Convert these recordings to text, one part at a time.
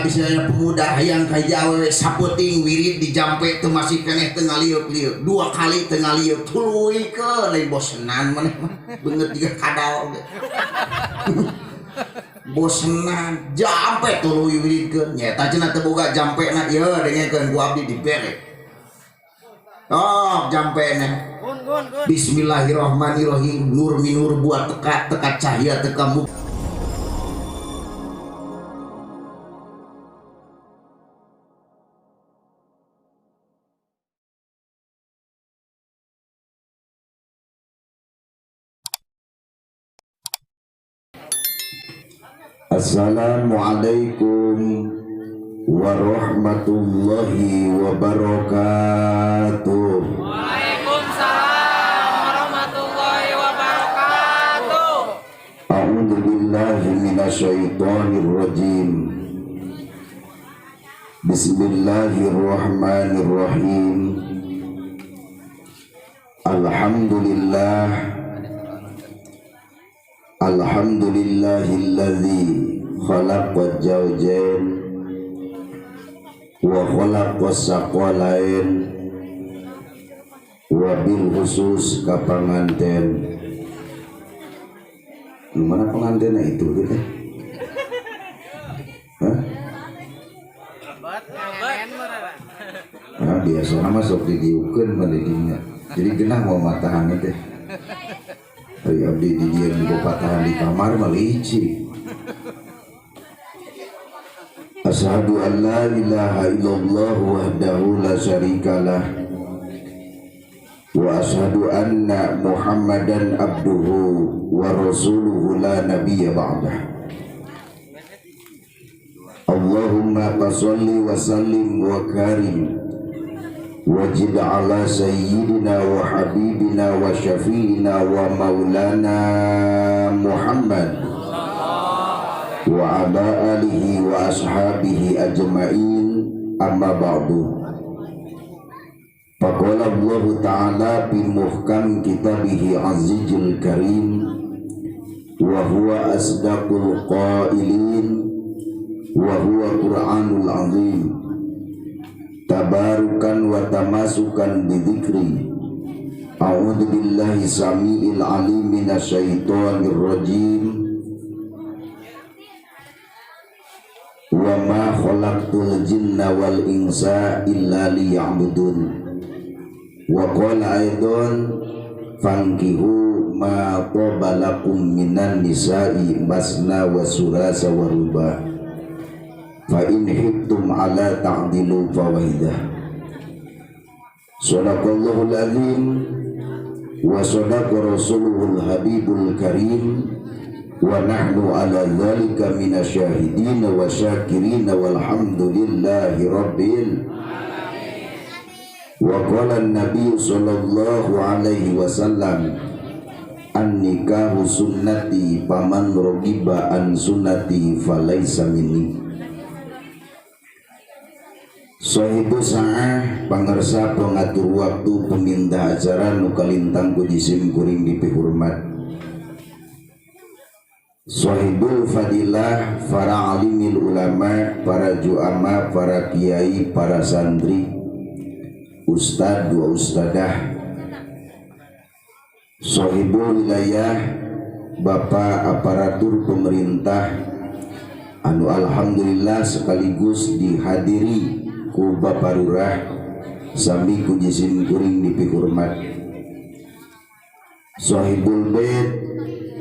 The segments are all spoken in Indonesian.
Saya pemuda yang kajawe saputing wirid di jampe teu masih keneh teu ngaliuk-liuk 2 kali teu ngaliuk tuluy ke lain bosenan maneh beungeut juga kadal bosenan jampe tuluy wiridkeun nyata cenah teu boga jampena ieu dengekeun ku abdi dibere jampena Bismillahirrahmanirrahim nur minur buat teka cahaya teka mu. Assalamualaikum warahmatullahi wabarakatuh. Waalaikumsalam warahmatullahi wabarakatuh. A'udzu billahi minasyaitonir rajim. Bismillahirrahmanirrahim. Alhamdulillahilladzi khalaqal zawjain wa khalaqas saqalain wa bil khusus ka panganten. Mana pengantenna itu gitu? Hah? Biasa nama sok didiukeun mah jadi genah mau matahan teh. Ari abdi di dieu di patahan di kamar mah licin. Asyhadu an la ilaha illallah wahdahu la syarikalah wa asyhadu anna Muhammadan abduhu wa rasuluhu la nabiyya ba'dah. Allahumma salli wa sallim wa karim wajid ala sayyidina wa habibina wa syafi'ina wa maulana Muhammad wa ala alihi wa ashabihi ajma'in, amma ba'du. Faqala Allah ta'ala bi muhkam kitabihi azizul karim wa huwa asdaqul qailin wa huwa Qur'anul azim tabarukan wa tamasukan bidzikri. A'udzu billahi samiil alim minasyaitonir rajim. Wa ma khalaqtul jinna wal insa illa liya'budun. Wa qala aidan fankihu ma qabalakum minan nisa'i masna wa surasa wa ruba. Fa in khiftum ala ta'dilu fawahidah. Shadaqallahul azim wa shadaqa rasuluhul habibul karim wa nahnu ala dzalika minasyahidin wa syakirin walhamdulillahi rabbil alamin. Wa qala an-nabiy sallallahu alaihi wasallam an-nikahu sunnati faman raghiba an sunnati falaysa minni. Sahibu sa'ah pangersa pengatur waktu peminta acara nu kalintang ku jisim kuring dipihormat. Sahibul fadilah para alimil ulama, para juama, para kiai, para santri, ustad dua ustadah. Sahibul wilayah bapak aparatur pemerintah anu alhamdulillah sekaligus dihadiri ku Bapak Lurah sami ku jisim kuring dipihormat. Sahibul bait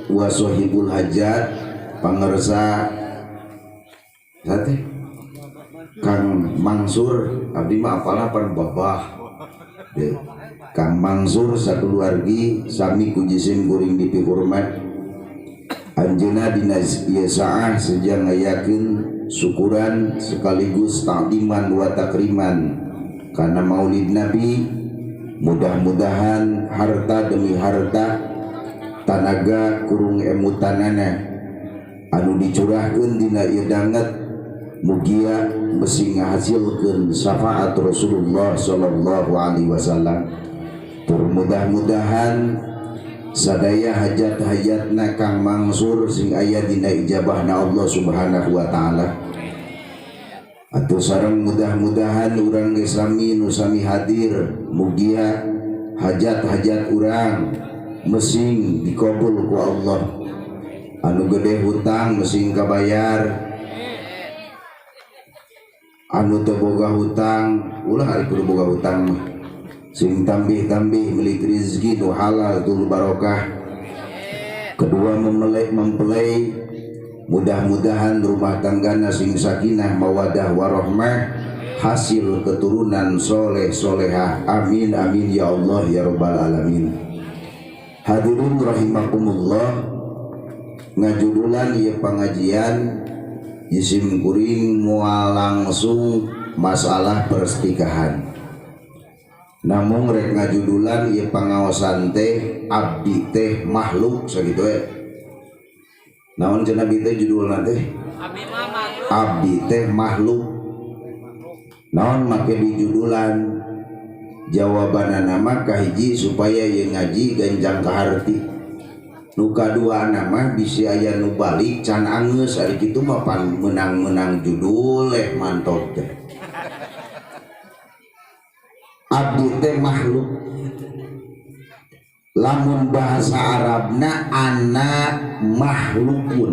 wa sahibul hajat pangersa sate Kang Mansur abdi mah apalapan babah Kang Mansur sakeluargi sami ku jisim kuring dipihormat. Anjeunna dina ieu saah sejang ngayakeun syukuran sekaligus ta'diman wa takriman karena maulid Nabi. Mudah-mudahan harta demi harta, tanaga kurung emutanana anu dicurahkeun dina ieu danget mugia besi ngahasilkeun syafaat Rasulullah sallallahu alaihi wasallam. Mudah-mudahan sadaya hajat-hajatna Kang Mansur sing aya dina ijabahna Allah subhanahu wa ta'ala. Atuh sareng mudah-mudahan urang ge sami nu sami hadir mugia hajat-hajat urang mesing dikabul ku Allah. Anu gede hutang mesing kabayar, anu teu boga hutang ulah ari kudu boga hutang mah sing tambih-tambih milik rezeki nu halal tul barokah. Kedua mempelai mudah-mudahan rumah tanggana sing sakinah mawadah warahmah hasil keturunan soleh solehah, amin amin ya Allah ya rabbal alamin. Hadirin rahimakumullah, ngajudulan ieu pengajian isim kuring moal langsung masalah perstikahan. Namun rek ngajudulan ieu pangaosan teh abdi teh makhluk sakitu we. Naon cenah abdi teh judulna teh? Abdi teh makhluk. Naon make dijudulan? Jawabanana mah kahiji supaya ieu ngaji ganjang kaharti. Nu kadua nama bisi aya nu balik can angeus ari kitu mah pan menang-menang judul mantap teh. Abdi teh makhluk. Lamun bahasa Arabna anak makhlukun.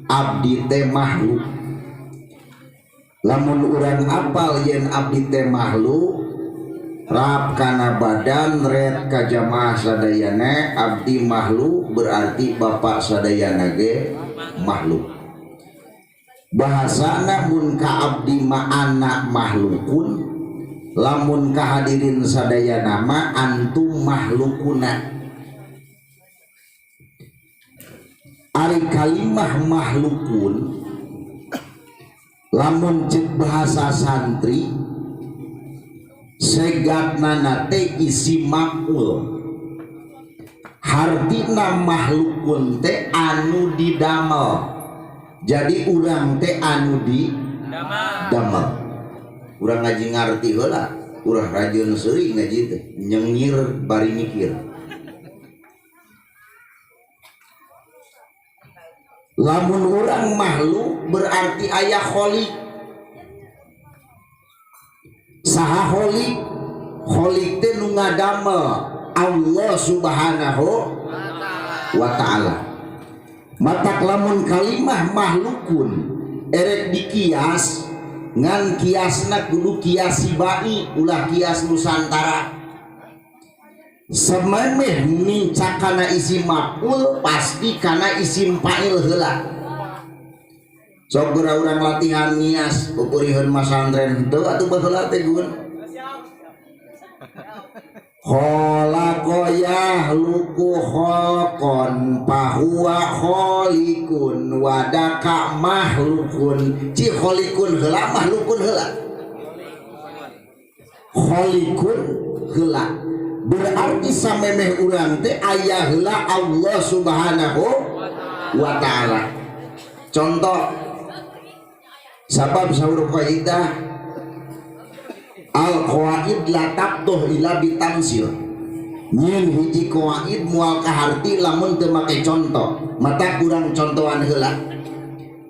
Abdi teh makhluk. Lamun urang apal yen abdi teh makhluk, rab kana badan red ka jamaah sadayana abdi makhluk berarti bapak sadayana ge makhluk. Bahasana mun ka abdi ma anak makhlukun, lamun ka hadirin sadayana ma antum makhlukuna. Ari kalimah makhlukun lamun cek bahasa santri segatna nate isi makul. Hartina makhlukun teh anu didamel. Jadi urang teh anu di damel. Urang ngaji ngarti heula, urang rajin seuring ngaji teh nyengir bari mikir. Lamun urang makhluk berarti aya kholik. Saha kholik? Kholik teh nu ngadamel Allah subhanahu wa ta'ala. Matak lamun kalimah makhlukun erek dikias ngan kiasna kudu kias sibai ulah kias nusantara. Sememeh mincak kana isim maf'ul pasti kana isim fa'il heula. Sok geura urang latihan nias pupurieun masantren teu atuh baheula teh gun. Kholaqa luku kholqon pahuwa kholikun wadaka mahlukun. Ci kholikun heula mahlukun heula. Kholikun heula berarti samemeh urang teh aya heula Allah subhanahu wa ta'ala. Contoh sabab saur qaidah al qawaid la tabduh ila bitamsil. Nyin hiji qawaid moal kaharti lamun teu make contoh. Mata kurang contohan heula.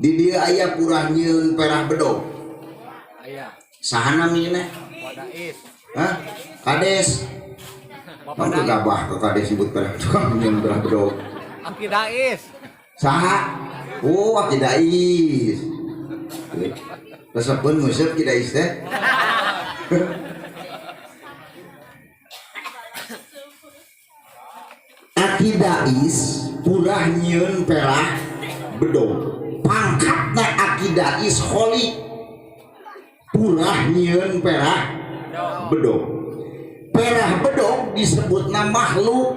Di dieu aya kurang nyieun perah bedog. Aya. Sahana mine? Wadais. Hah? Kades. Bapak gabah ke kades sebut perah bedog nyieun perah bedog. Akidais. Saha? Oh, akidais. Resepkeun museup kidais teh. Akidais purah nyieun perah bedog. Pangkatna akidais kholik. Purah nyieun perah bedog. Perah bedog disebutna makhluk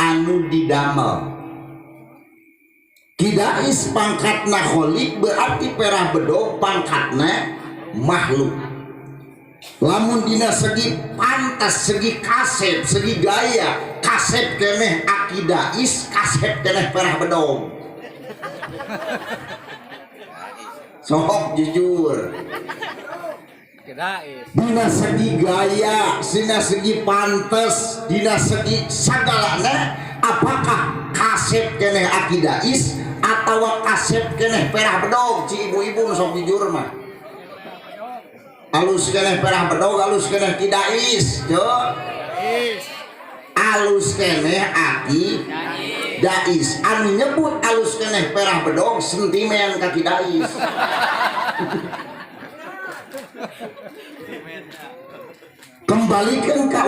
anu didamel. Kidais pangkatna kholik berarti perah bedog pangkatna makhluk. Lamun dina segi pantas, segi kasep, segi gaya, kasep keneh akidais, kasep keneh perah bedog. Sok jujur. Dina segi gaya, dina segi pantas, dina segi sagalana, apakah kasep keneh akidais atau kasep keneh perah bedog? Ci ibu-ibu sok jujur mah. alus keneh perah bedog, alus keneh kidais, cok. Alus keneh aki dais. Anu nyebut alus keneh perah bedog sentimen kaki dais. Kembalikan ke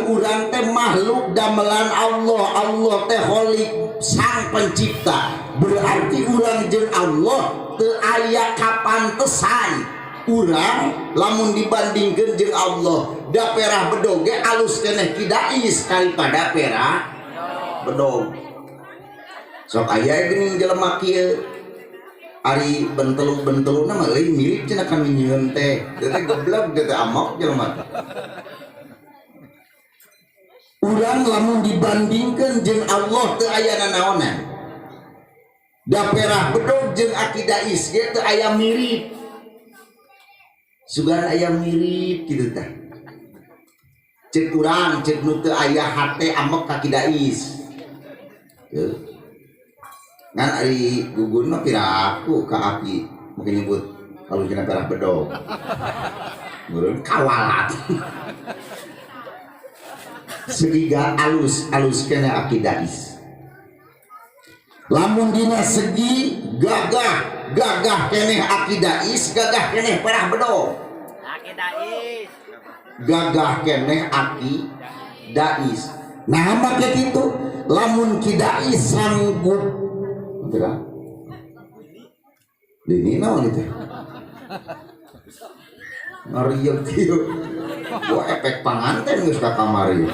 urang teh makhluk damelan Allah. Allah teh Khalik sang pencipta. Berarti urang jeung Allah teu aya kapantesan urang lamun dibandingkeun jeung Allah. Da perah bedog ge alus keneh kidais daripada perah bedog. Sok aya geuning jelema kieu ari bentelu-benteluna mah euy mirip cenah kami nyieun teh. Teh goblok teh amok jelema. Urang lamun dibandingkeun jeung Allah teu aya nanaonan. Da perah bedog jeung akidais ge teu aya mirip. Sugan aya mirip kitu teh. Ceuk urang ceuk nu teu aya hate amek akidais. Teu. Ngan ari gugun mah piraku ka aki mungkin nyebut kalau cenah perah bedog. Meureun kawalat. Segiga alus kena akidais. Lamun dina segi gagah keneh akidais, gagah keneh perah bedog. Akidais. Gagah keneh akidais. Nah make kitu lamun kidais sanggup betul kan? Ini naon itu? Ngarieu kieu. Wah efek panganten geus ka kamari.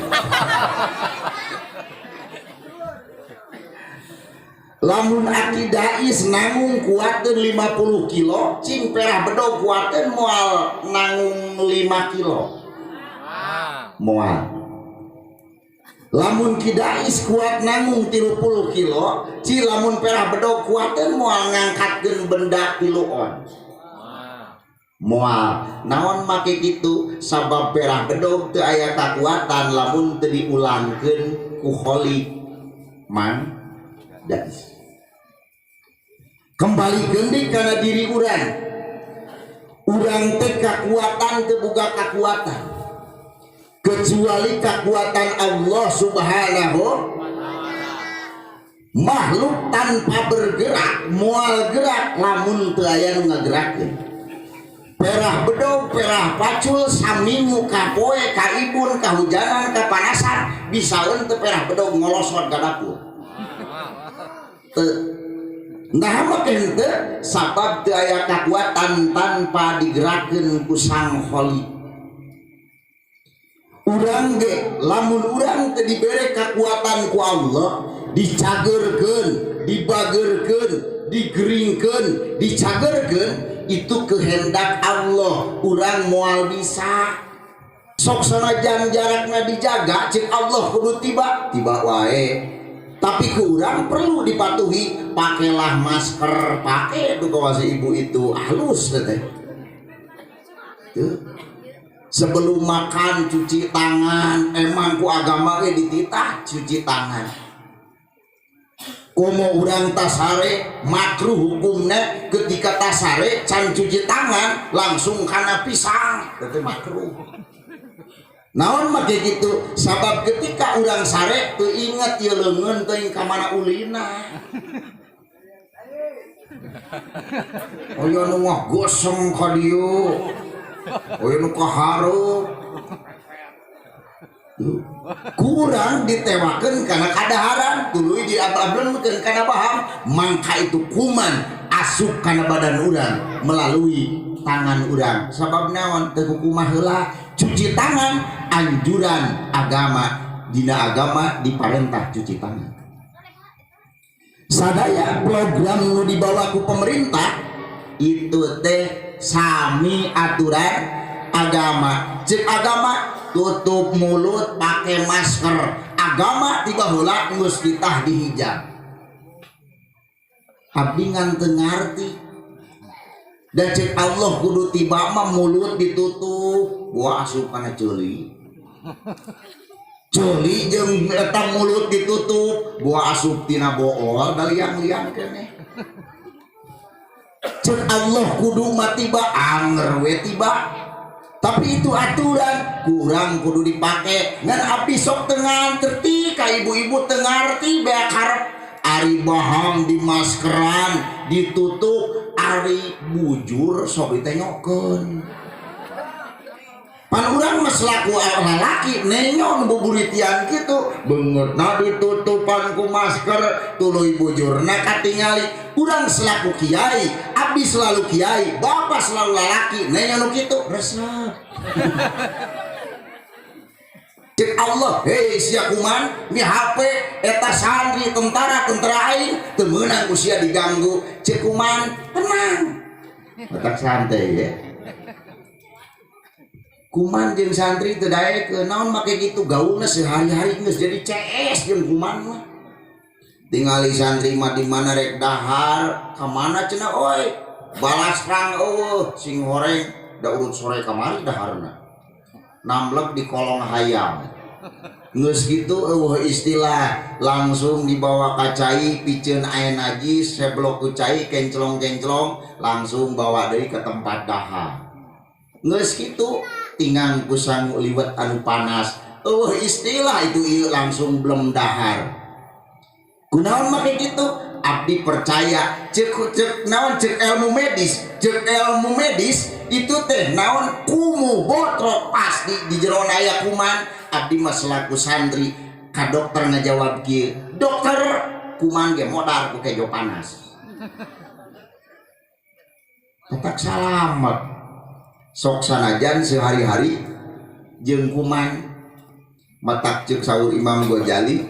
Lamun akidais nanggung kuateun 50 kilo, cing perah bedog kuateun moal nanggung 5 kilo. Moal. Lamun kidais kuat nanggung 30 kilo, ci lamun perah bedog kuateun moal ngangkatkeun benda kiloan. Moal naon make kitu sabab perah bedog teu aya kakuatan lamun teu diulangkeun ku Khalik man dais. Kembalikeun deui kana diri urang. Urang teh kakuatan teu boga kakuatan kecuali kakuatan Allah Subhanahu. Makhluk tanpa bergerak moal gerak lamun teu aya nu ngagerakeun. Perah bedog, perah pacul, saminggu, kapoe, kaibun, kahujanan, kapanasan, bisaeun teu perah bedog ngolosot ka dapur. Nah makin teu sabab teu aya kakuatan tanpa digerakkeun ku Sang Khalik. Urang ge lamun urang teu dibere kakuatan ku Allah, dicageurkeun, dibageurkeun, digeringkeun, dicageurkeun, itu kehendak Allah. Urang moal bisa sok sanajan jarakna dijaga cek Allah kudu tiba wae, tapi ke urang perlu dipatuhi. Pakailah masker, pakai tuh kawasi ibu itu halus teh. Sebelum makan cuci tangan, emang ku agama ge dititah cuci tangan. Komo urang tasare makruh hukumnya ketika tasare can cuci tangan langsung kana pisang itu makruh. Naon make gitu sabab ketika urang sare teu inget ieu leungeun teuing ka mana ulina. Oyo nu gosong ka dieu. Oyo nu kaharup. Kurang ditewakeun karena kadaharan tuluy diabableunkeun kana baham mangka itu kuman asup kana badan urang melalui tangan urang. Sabab naon teu kumaha heula cuci tangan anjuran agama. Dina agama diparentah cuci tangan. Sadaya program nu dibawa ku pemerintah itu teh sami aturan agama. Cek agama tutup mulut pakai masker. Agama tiba heula geus ditah dihijab. Abdi ngan teu ngarti. Dan cek Allah kudu tiba mah mulut ditutup. Gua asup kana ceuli. Ceuli jeung eta mulut ditutup. Gua asup tina bool da liang-liang keneh. Cek Allah kudu mah tiba anger we tiba. Tapi itu aturan kurang kudu dipakai ngan abdi sok tengan terti ka ibu-ibu tengarti bea karep ari bahang di maskeran ditutup ari bujur sok ditengokeun pan urang mah selaku lalaki nenyon bubulitian kitu beungeutna ditutupan ku masker tuluy bujurna katingali urang selaku kiai abdi selalu kiai bapak selalu lalaki nenyon nu kitu resep cek Allah hei sia kuman mi HP eta santri tentara aing teu meunang usia diganggu cek kuman tenang batak santai ya kuman jeung santri teu daek naon make kitu gaulna sehari-hari geus jadi CS jeung kuman mah tingali santri mah di mana rek dahar ka mana cenah oi balas rang eueuh sing horeng da urut sore kamari daharna namblek di kolong hayam geus kitu eueuh istilah langsung dibawa ka cai piceun aya najis seblok ku cai kenclong-kenclong langsung bawa deui ke tempat dahar geus kitu tingang ku sangu liwet anu panas istilah itu ieu langsung belum dahar kunaon make kitu abdi percaya cek naon cek ilmu medis itu teh naon kumu botrok pas di jero aya kuman abdi mah selaku santri ka dokter ngajawab kieu dokter kuman ge modar ku kejo panas tetap salamet sok sanajan sehari-hari jeung kuman matak cek saur Imam Ghazali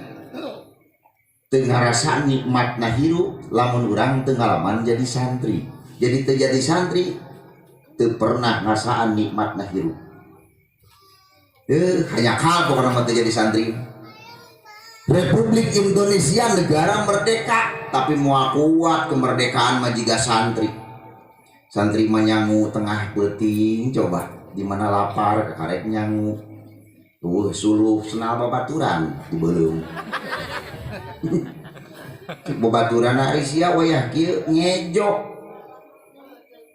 teu ngarasa nikmatna hirup lamun urang teu ngalaman jadi santri jadi teu jadi santri teu pernah ngasaan nikmatna hirup hanya hal pokoknya mah teu jadi santri Republik Indonesia negara merdeka tapi moal kuat kemerdekaan mah jiga santri santri manyangu tengah beuting coba di mana lapar karek nyangu suluh senal babaturan di beuleum babaturan ari sia wayah kieu ngejok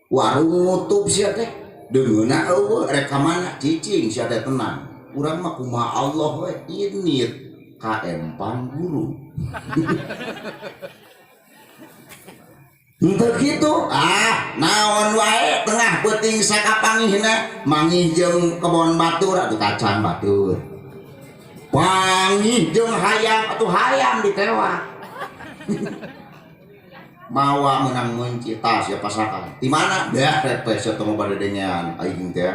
warung nutup sia teh deungeuna eueuh rek ka mana cicing sia teh tenang urang mah kumaha Allah we init ka empang guru untuk gitu naon wae tengah beuting sakapangihna mangih jeung kebon batur atuh kacang batur pangih jeung hayam atuh hayam ditewak mawa menang menci tas ya pasakan di mana dah repes atuh mah badedengan aing teh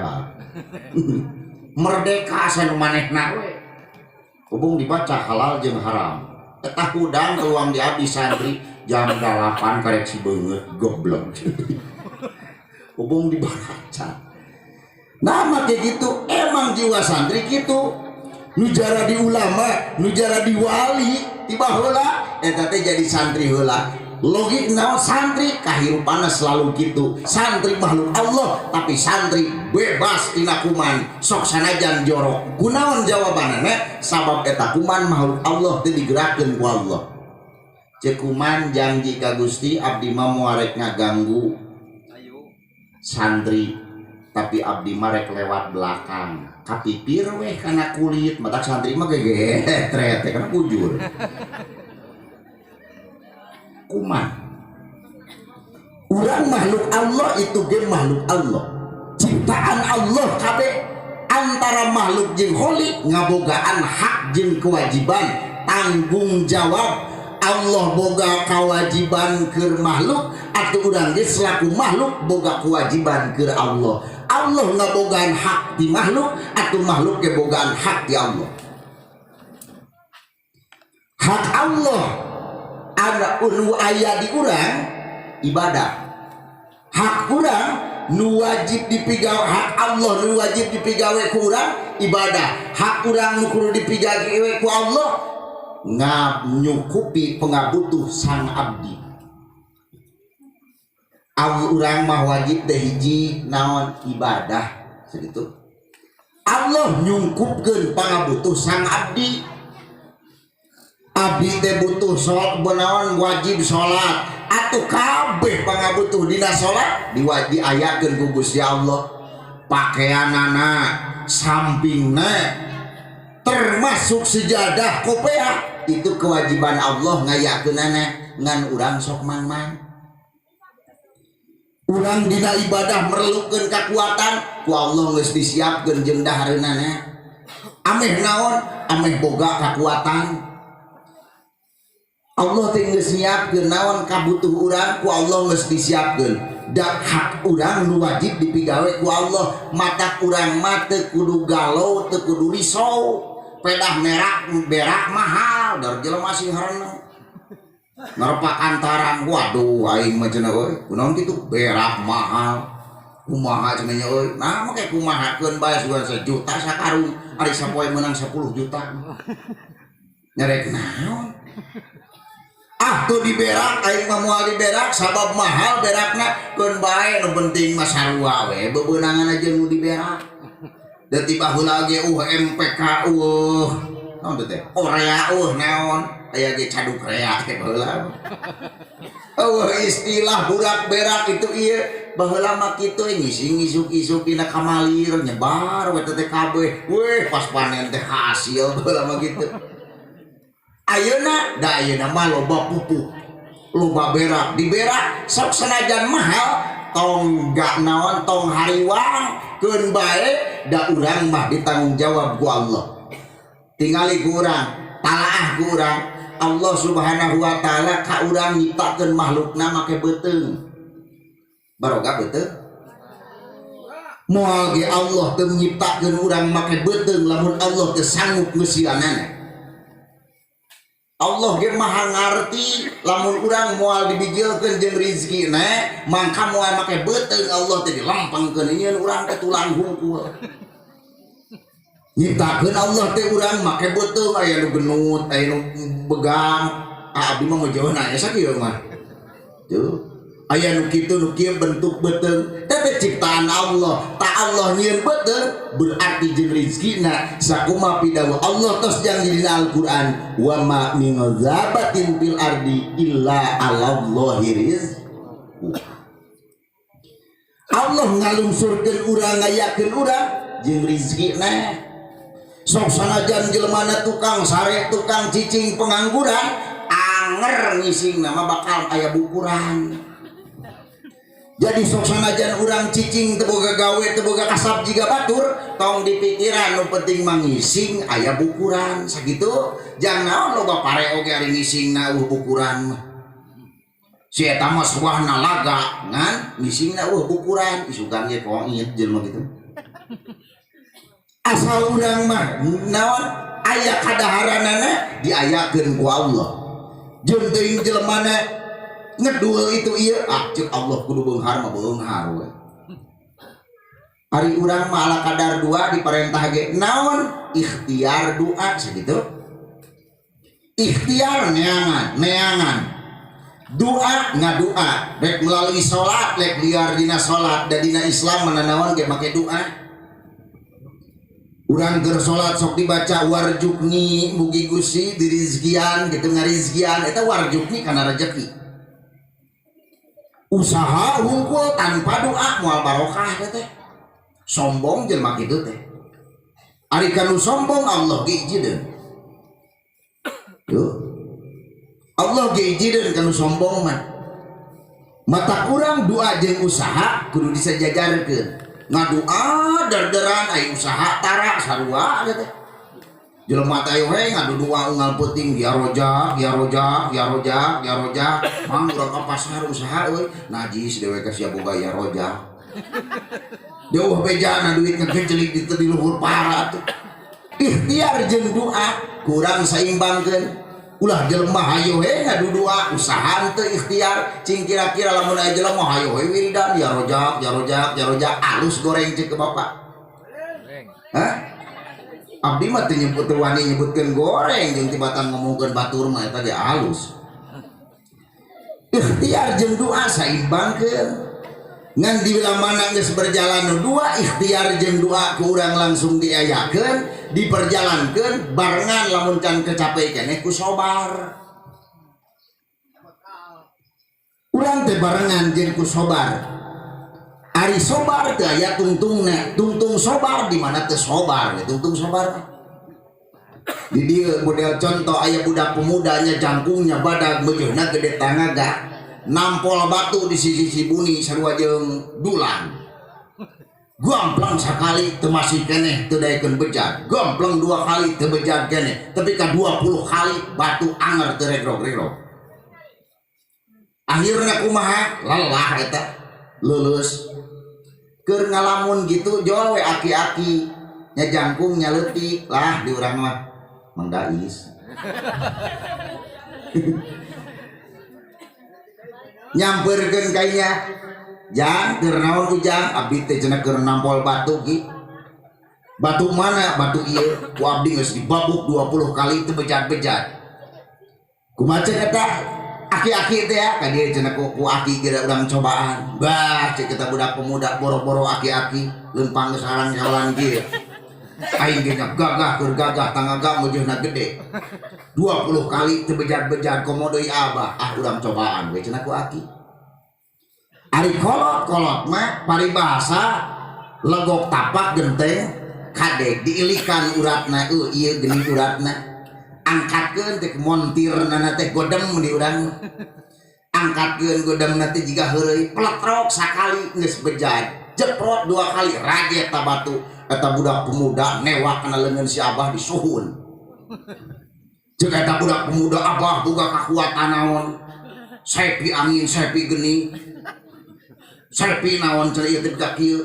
merdeka sanu manehna we hubung dibaca halal jeung haram eta hudang keluang di abdi santri jam 8 koreksi banget goblok hubung dibaca nama kayak gitu emang jiwa santri gitu nujara di ulama nujara di wali tiba heula eta teh jadi santri heula logik naon santri kahirupanna selalu gitu santri makhluk Allah tapi santri bebas tina kuman sok sanajan jorok kunaon jawabanana sabab eta kuman makhluk Allah teu digerakkeun ku Allah cek kuman janji ka Gusti abdi mah moal rek ngaganggu santri tapi abdi mah rek lewat belakang kapipir weh kana kulit mata santri mah gegetret kana bujur kuman urang makhluk Allah itu ge makhluk Allah ciptaan Allah kabeh antara makhluk jeung kholi ngabogaan hak jeung kewajiban tanggung jawab Allah boga kewajiban keur makhluk atau urang ge selaku makhluk boga kewajiban keur Allah Allah ngabogaan hak di makhluk atau makhluk ge bogaan hak di Allah hak Allah ada aya di urang ibadah hak urang nu wajib dipigawe hak Allah nu wajib dipigawe ku urang ibadah hak urang nu kudu dipigawe ku Allah nyukupi pengabutuh sang abdi urang mah wajib teh hiji naon ibadah segitu Allah nyungkupkeun pangabutuh sang abdi abdi teh butuh salat benaon wajib salat atuh kabeh pangabutuh dina salat diayakeun ku Gusti Allah pakaianana sampingna termasuk sejadah kopea itu kewajiban Allah ngayakeunana ngan urang sok mang-mang. Urang dina ibadah merlukeun kakuatan ku Allah geus disiapkeun jeung dahareunana. Ameh naon? Ameh boga kakuatan. Allah teh geus nyiapkeun naon kabutuh urang ku Allah geus disiapkeun. Dan hak urang nu wajib dipigawe ku Allah. Mata urang mah teu kudu galau, teu kudu risau. Pedah merak berak mahal dari jelema sing hareuna. Ngarepak antarang waduh aing mah cenah euy. Kunaon kitu berak mahal. Kumaha cenah nya euy. Nah make kumahakeun bae sugan 1 juta sakarung. Ari sapoe menang 10 juta. Nyarek naon? Ah tuh di berak aing mah moal di berak sabab mahal berakna keun bae nu penting mah sarua we bebeunangan aja nu di berak. Da tiba heula ge MPK naon teh Korea naon aya ge caduk rea teh baheula. Istilah budak berak itu ieu baheula mah kitu ngising isuk-isuk dina kamalir nyebar we teh kabeh. Weh pas panen teh hasil baheula mah kitu. Ayeuna da ayeuna mah loba pupuk loba berak di berak sok sanajan mahal tong gak naon tong hariwang keun bae da urang mah ditanggung jawab ku Allah tingali ku urang talaah ku urang Allah subhanahu wa ta'ala ka urang nyiptakeun makhlukna make beuteung barokah beuteung moal ge Allah teu nyiptakeun urang make beuteung lamun Allah teu sanggup ngeusianana. Allah ge maha ngarti lamun urang moal dibijilkeun jeung rezekina mangka moal make beuteung Allah teh dilampangkeun nyieun urang teh tulang hungkul. Nyiptakeun Allah teh urang make beuteung aya nu genut, aya nu begang. Abdi mah mojohna aya sakieu mah. Tuh. Aya nu kitu nu kieu bentuk beuteung. Teh ciptaan Allah. Ta Allah nyieun beuteung berarti jeung rezekina sakumaha pidawuh Allah tos janji dina Al-Qur'an wa ma min ghazabatin fil ardi illa 'alallahi rizquh. Allah ngalungsurkeun urang ngayakeun urang jeung rezekina. Sok sanajan jelemana tukang sare, tukang cicing pengangguran, anger ngising nama bakal aya bukuran. Jadi sok sanajan urang cicing teu boga gawe teu boga kasab jiga batur tong dipikiran nu penting mangising aya bukuran sakitu jang naon loba pare oge ari ngisingna bukuran si eta mah suahna laga ngan ngisingna bukuran isukan ge koit jelema kitu asal urang mah naon aya kadaharanana diayakeun ku Allah jeung teuing jelemana ngedul itu iya cek Allah kudu beunghar mah beunghar we. Ari urang mah ala kadar dua diperintah ge naon ikhtiar doa sakitu. Ikhtiar neangan. Doa ngadoa rek melalui salat rek liar dina salat da dina Islam menanawan ge make doa. Urang keur salat sok dibaca warjukni mugi Gusti dirizkian gitu ngarizkian eta warjukni kana rezeki. Usaha hungkul tanpa doa moal barokah teh sombong jelema kitu teh ari kanu sombong Allah ge ijieun tuh Allah ge ijieun kanu sombong mah mata kurang doa jeung usaha kudu disajajarkeun ngadoa derderan aya usaha tara sarua teh jelema teh we ngadu doa unggal peuting ya rojak mang urang ka pasar usaha euy najis dewe ka sia boga ya rojak jauh bejana duit ngegecelik di luhur para tuh ikhtiar jeung doa kurang saimbangkeun ulah jelema hayo we ngadu doa usaha teu ikhtiar cing kira-kira lamun aya jelema hayo we wiridan ya rojak alus goreng ceuk ke bapak hah abdi mah teu nyebut wani nyebutkeun goreng jeung tibatan ngomongkeun batur mah eta ge halus. Ikhtiar jeung doa saimbangkeun. Ngan di mana geus berjalan dua ikhtiar jeung doa ku urang langsung diayakeun, diperjalankeun barengan lamun can kecape keneh ku sabar. Urang teh barengan jeung ku sabar. Ari sobar teh aya tungtungna, tungtung sobar di mana teh sobar, tungtung sobar. Di dieu model contoh aya budak pemudanya jangkungnya badag bejeuna gede tangaga, nampol batu di sisi buni sarua jeung dulang. Gomplang sakali teu masih keneh teu daekeun bejat, gomplang 2 kali teu bejat keneh, tapi ka 20 kali batu anger teu regrog-regrog. Akhirnya kumaha? Lelah eta, lulus. Keur ngalamun gitu jol we aki-aki nya jangkung nya leutik lah di urang mah Mang Dais. Nyamperkeun ka inya. Jang keur naon ujang abdi teh cenah keur nampol batu ki. Batu mana? Batu ieu. Ku abdi geus dibabuk 20 kali teu bejat-bejat. Kumaha ceuk eta? Aki-aki teh ya, ka dieu cenah ku aki geura urang cobaan. Bah, cek kita budak pemuda boro-boro aki-aki leumpang geus halang-halang kieu. Aing ge gagah keur gagah tangaga meujeunna gede. 20 kali teu bejat-bejat komo deui abah. Ah urang cobaan we cenah ku aki. Ari kolot-kolot mah paribahasa legok tapak genteng kade diilikan uratna ieu geuning uratna. Angkatkeun teh montirna teh godem di urang. Angkatkeun godemna teh jiga heureuy pletrok sakali geus bejat. Jeprot 2 kali raget ta batu. Eta budak pemuda newak kana leungeun si abah disuhun. Ceuk eta budak pemuda abah boga kakuatan naon? Sepi angin, sepi geni. Sepi naon cenah ieu teh ka kieu.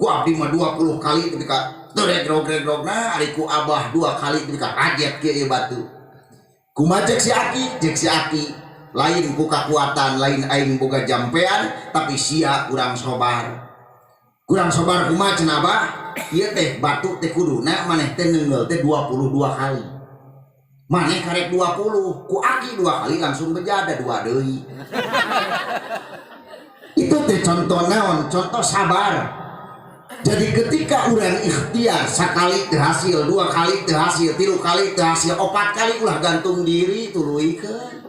Ku abdi mah 20 kali teh ka teu regrog-regrogna ari ku abah 2 kali teh ka raget kieu batu. Kumaha cek si Aki? Cek si Aki lain ku kakuatan, lain aing boga jampean tapi sia urang sobar. Kurang sobar kumaha cenah abah? Ieu teh batu teh kuduna maneh teh neungeul teh 22 kali. Maneh karek 20, ku Aki 2 kali langsung bejada 2 deui. Itu teh contoh naon? Contoh sabar. Jadi ketika urang ikhtiar sakali teu hasil, 2 kali teu hasil, 3 kali teu hasil, 4 kali ulah gantung diri tuluikeun.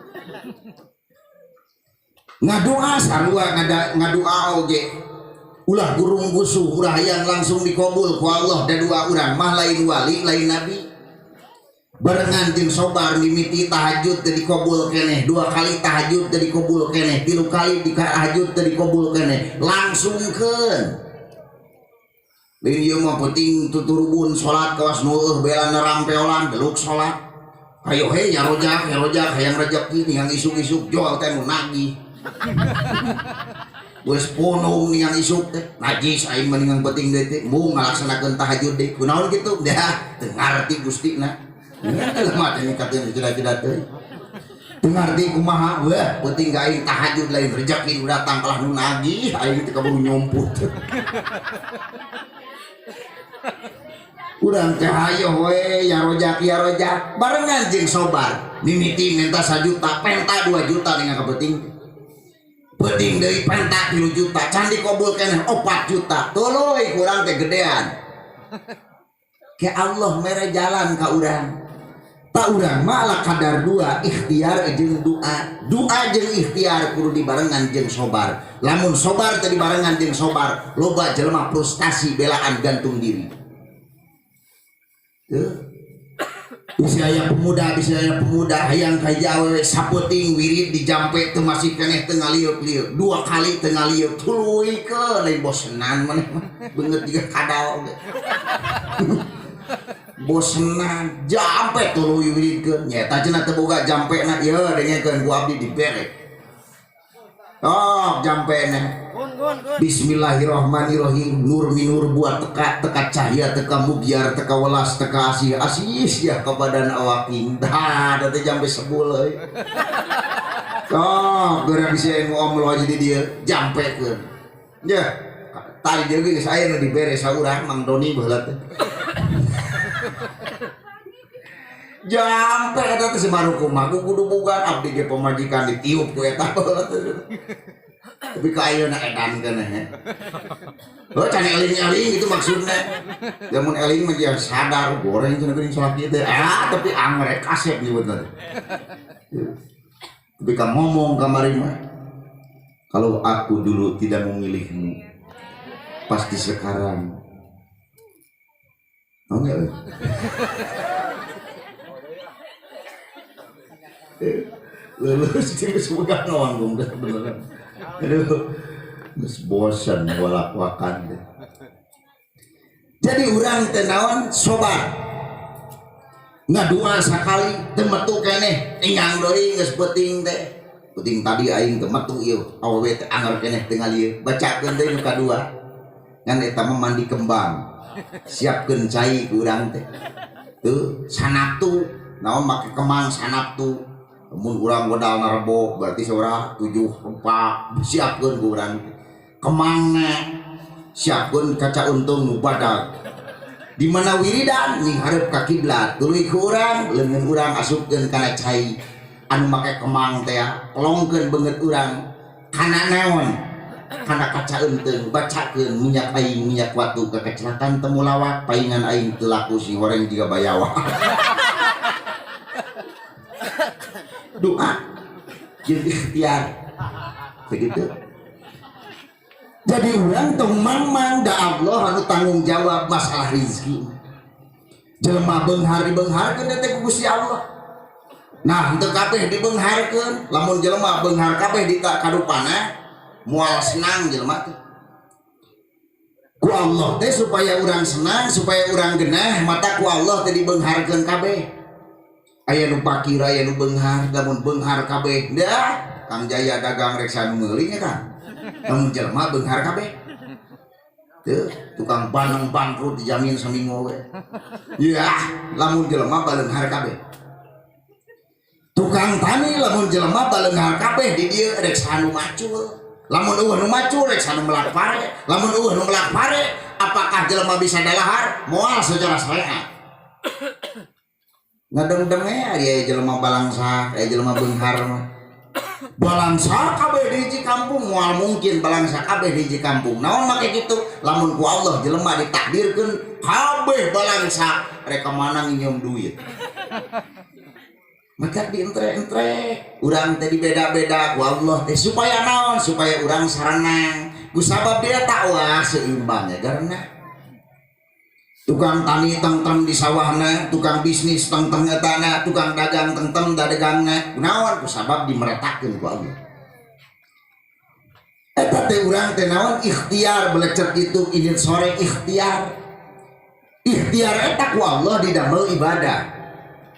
Ngadoa sarua ngadoa oge. Ulah gurung gusuh urang hayang langsung dikabul ku Allah da 2 urang mah lain wali lain nabi. Barengan jeung sobar mimiti tahajud teu dikabul keneh, 2 kali tahajud teu dikabul keneh, 3 kali tahajud teu dikabul keneh, langsungkeun. Lain ieu mah penting tuturubun salat kawas nu bela nerampeolan deluk salat. Hayo he ya rojak hayang rezeki ningang isuk-isuk joal teh nu nagih. Geus ponong ningang isuk teh najis aing mah ningang penting deui teh mung ngalaksanakeun tahajud deui. Kunaon kitu? Dah teu ngarti gustina. Nya teh mah teh nikateun jelas-jelas teh. Teu ngarti kumaha weh penting aing tahajud lain rezeki nu datang kalah nu nagih aing teh kaburu nyomput. Urang teh hayo we ya rojak barengan jeung sobar mimiti minta 1 juta penta 2 juta dengan kepenting penting deui penta 3 juta can dikabul keneh 4 juta tuluy kurang teh gedean ke Allah mere jalan ka urang ta urang mah ala kadar 2 ikhtiar jeung doa jeung ikhtiar kudu dibarengan jeung sobar lamun sobar teh dibarengan jeung sobar loba jelema frustasi belaan gantung diri. Bisa aya pemuda hayang kaja awewe saputing wirid dijampe teu masih keneh teu ngaliuk-liuk 2 kali teu ngaliuk tuluikeun lain bosenan maneh mah beungeut jiga kadal bosenan jampe tuluy wiridkeun nya eta cenah teu boga jampena ieu dengekeun ku abdi dibere. Oh jampena Bismillahirrahmanirrahim. Nur minur buat teka cahaya teka mugiar teka welas teka asih ya ke badan awaking dah teh jampe sebul euy. Oh geura bisa ngomong aja di dia jampekeun. Nya tadi deui geus aya nu dibere saurang Mang Doni baheula teh. Jampe eta teh sebaru kumaha kudu boga abdi ge pamajikan ditiup ku eta baheula teh. Tapi ka ayeuna edan keneh. Oh can eling-eling itu maksudnya. Lamun eling mah dia sadar goreng cenah geuning salat kieu teh. Tapi angrek kasep nyebutna. Tapi ka ngomong kamari mah. Kalau aku dulu tidak memilihmu, pasti sekarang oh enggak lulus itu semoga ngawang beneran aduh bosan walak-wakan deh. Jadi orang tenawan sobat ngadua sakali temetu keneh ingang doi geus peuting teh peuting tadi aing teu metu ieu awewe teh anger keneh teu ngalieu bacakeun deui nu kadua ngan eta mah mandi kembang siapkeun cai ku urang teh teu sanaptu naon make kemang sanaptu mun urang modal narebo berarti saura 7 rupa siapkeun ku urang kemangna siapkeun kaca untung nu badag di mana wiridan ning hareup ka kiblat tuluy ku urang leungeun urang asupkeun kana cai anu make kemang teh pelongkeun beungeut urang kana naon kana kaca euteung bacakeun minyak aing minyak watu kekecelakaan temu lawak paingan aing teu laku si horeng jiga bayawa doa jeung ikhtiar begitu. Jadi orang tong mamang da Allah anu tanggung jawab masalah rezeki. Jelema beunghar dibeungharkeun teh ku Gusti Allah. Nah, henteu kabeh dibeungharkeun, lamun jelema beunghar kabeh di kadupana moal senang jelema teh. Ku Allah teh supaya urang senang, supaya urang genah, mata ku Allah teh dibeungharkeun kabeh. Aya nu pakir, aya nu beunghar, lamun beunghar kabeh, dah Kang Jaya dagang rek sanu meuli nya kan. Namun jelema beunghar kabeh teu tukang baneng bangkrut dijamin seminggu we ya lamun jelema baleunghar kabeh tukang tani lamun jelema baleunghar kabeh di dieu rek sanu macul lamun eueuh nu macul rek sanu melak pare lamun eueuh nu melak pare apakah jelema bisa dalahar moal secara syariat ngadeng-deng aya jelema balangsa aya jelema beunghar mah balangsa kabeh di hiji kampung moal mungkin balangsa kabeh di hiji kampung naon make kitu lamun ku Allah jelema ditakdirkeun kabeh balangsa rek mana nginjem duit maka dientre-entre urang teh dibeda-beda ku Allah teh supaya naon supaya urang sarenang ku sabab dia takwa seimbang ya karena tukang tani teng-teng di sawahna tukang bisnis teng-teng etana tukang dagang teng-teng dadegangna kunaon ku sabab dimeretakeun ku Allah eta teh urang teh naon ikhtiar belecet itu ini sore ikhtiar eta ku Allah didamel ibadah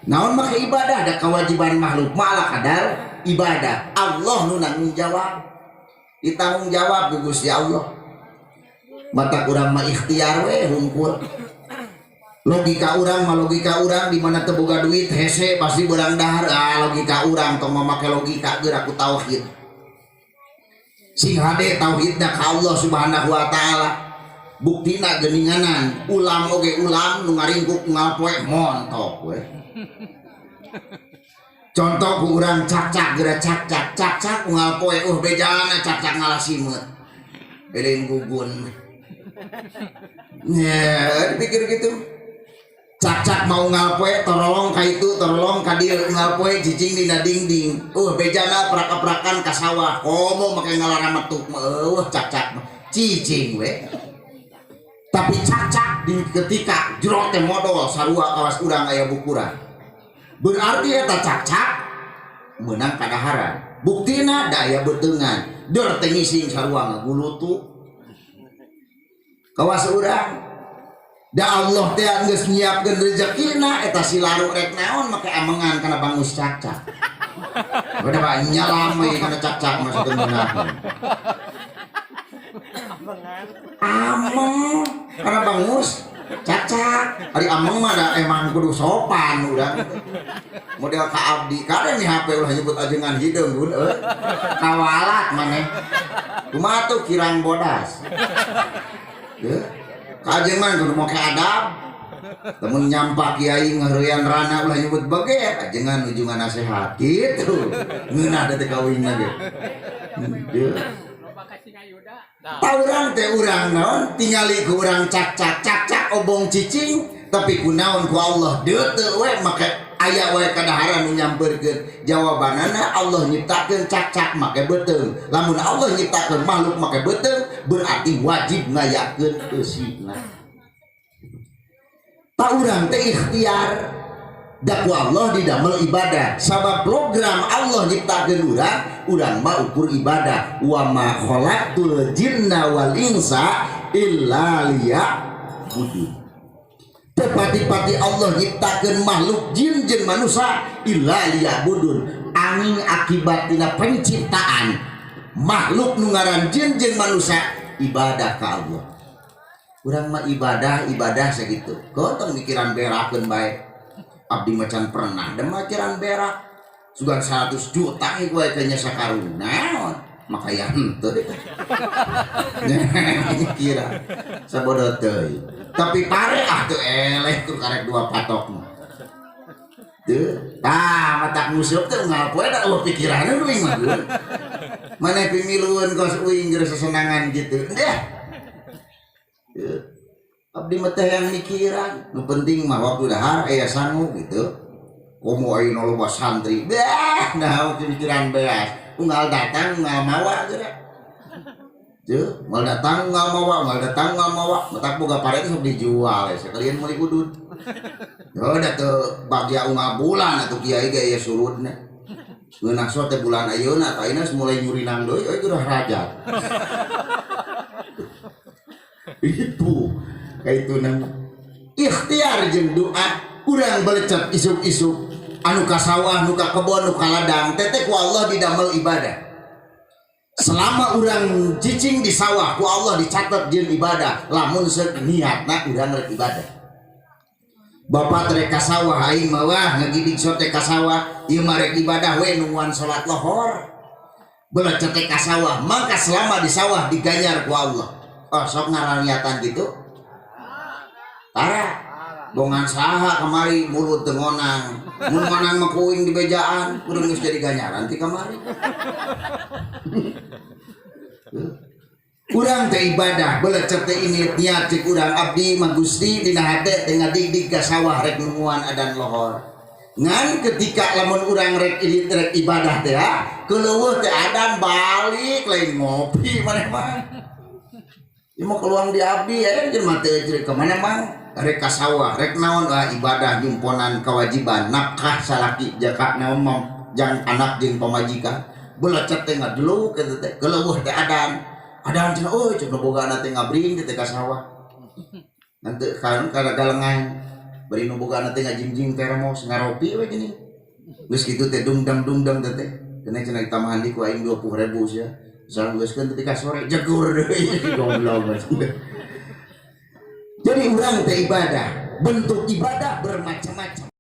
naon make ibadah ada kewajiban makhluk malah kadar ibadah Allah nu nanggung jawab ditanggung jawab ku Gusti Allah mata urang mah ikhtiar we hungkul logika urang mah logika urang di mana teu boga duit hese pasti beurang dahar logika urang tong make logika geura ku tauhid sing hade tauhidna ka Allah Subhanahu wa taala buktina geuninganan ulam oge ulam nu ngaringkuk ngapoe montok we contoh ku urang cak-cak geura cak-cak ngapoe bejana cak-cak ngalasimut elein gugun ya dipikir gitu cak-cak mau ngapoe torolong ka itu torolong ka dieu ngapoe cicing dina dingding bejana prak-prakan ka sawah komo make ngalara metuk cak-cak cicing we tapi cak-cak di ketika jero teh modal sarua kawas urang aya bukuran berarti eta cak-cak meunang kadaharan buktina daya beteungan deur teh ngising sarua ngagulutu kawas urang da Allah teh geus nyiapkeun rezekina eta si laru rek naon make amengan kana bangus cak-cak. Bada bae nyalam we kana cak-cak maksudna beunang. Ameng kana bangus cak-cak. Ari ameng mah da emang kudu sopan urang. Model ka abdi kade nih HP ulah nyebut ajengan hideung gun kawalat maneh. Kumaha tuh kirang bodas. Ye kajeng man kudu make adab temun nyampak kiai ngaheurean rana ulah nyebut bage ajengan ujungan nasihat gitu ngeunah da teh kawinna ge taurang teh urang naon tingali ku urang cak-cak obong cicing tapi kunaon ku Allah deuteu we make aya wae kadahara nu nyamperkeun jawabanana Allah nyiptakeun cak-cak make beuteung. Lamun Allah nyiptakeun makhluk make beuteung berarti wajib ngayakeun eusigna. Ta urang teh ikhtiar dakwa Allah didamel ibadah. Sabab program Allah nyiptakeun urang mah ukur ibadah. Wa ma khalaqtul jinna wal insa illa liya'budun. Tepati-pati Allah nyiptakeun makhluk jin jeung manusia illa liya'budun. Angin akibat tina penciptaan makhluk nu ngaran jin jeung manusia ibadah ka Allah. Urang mah ibadah sakitu. Gontong mikiran berakeun bae. Abdi macan pernah da mikiran berak. Sugan 100 juta ieu wae teh nya sakarung. Naon? Maka ya henteu deh. Kira sabodo teuy. Tapi pare teu eleh tuh karek 2 patok. Teu. Tah matak musuh teh ngapoe da pikiranna duing mah. Maneh pimilueun kos uing geus sesenangan gitu. Deh. Abdi mah teh yang mikiran. Nu penting mah waktu dahar aya sangu gitu. Komo ayeuna loba santri. Dah, nah pikiran beas. Unggal datang unggal mawa geura. Teu, mal datang unggal mawa, matak boga pare sok dijual sekalian meuli udud. Yo da teu bagja unggal bulan atuh kiai ge aya surudna. Ngeunah so teh bulan ayeuna ta ayeuna mulai nyurinang deui euy geurah rajat. Itu kaituna ikhtiar jeung doa urang balecet isuk-isuk anu ka sawah nu ka kebon nu ka ladang teteh ku Allah didamel ibadah. Selama urang cicing di sawah ku Allah dicatat jeung ibadah lamun seuk niatna urang rek ibadah. Bapak rek ka sawah aing mah wah ngagidik sote ka sawah ieu mah rek ibadah we nungguan salat lohor. Balecet ka sawah maka selama di sawah diganyar ku Allah. Oh sok ngaraniatan gitu. Tara bongan saha kamari mulut teu ngonang. Mun ngonang mah kuing di bejaan, kudu geus jadi ganyaran ti kamari. Urang teh ibadah, belecet teh ini niat cek urang abdi mah Gusti dina hate teh ngadigdig ka sawah rek nungguan adan lohor. Ngan ketika lamun urang rek ibadah teh keuleuweuh teh adan balik lain ngopi maneh mah. Ieu mah keluang di abdi jeung mah teu ceuk ka mana mang rek ka sawah rek naon ibadah nyimponan kewajiban nafkah salaki jaka naon jang anak jeung pamajikan belecet teh ngadeluk kitu teh keuleuweuh teh adan cenah euy ceuk bogana teh ngabring teh ka sawah nanti kan kada galengan bari nu bogana teh ngajingjing termos ngaropi we gini geus kitu teh dungdang teh kena cenah ditamahan di ku aing 20.000 sia salunggeuskeun teh ka sore jegur deui goblok. Jadi urang teh ibadah, bentuk ibadah bermacam-macam.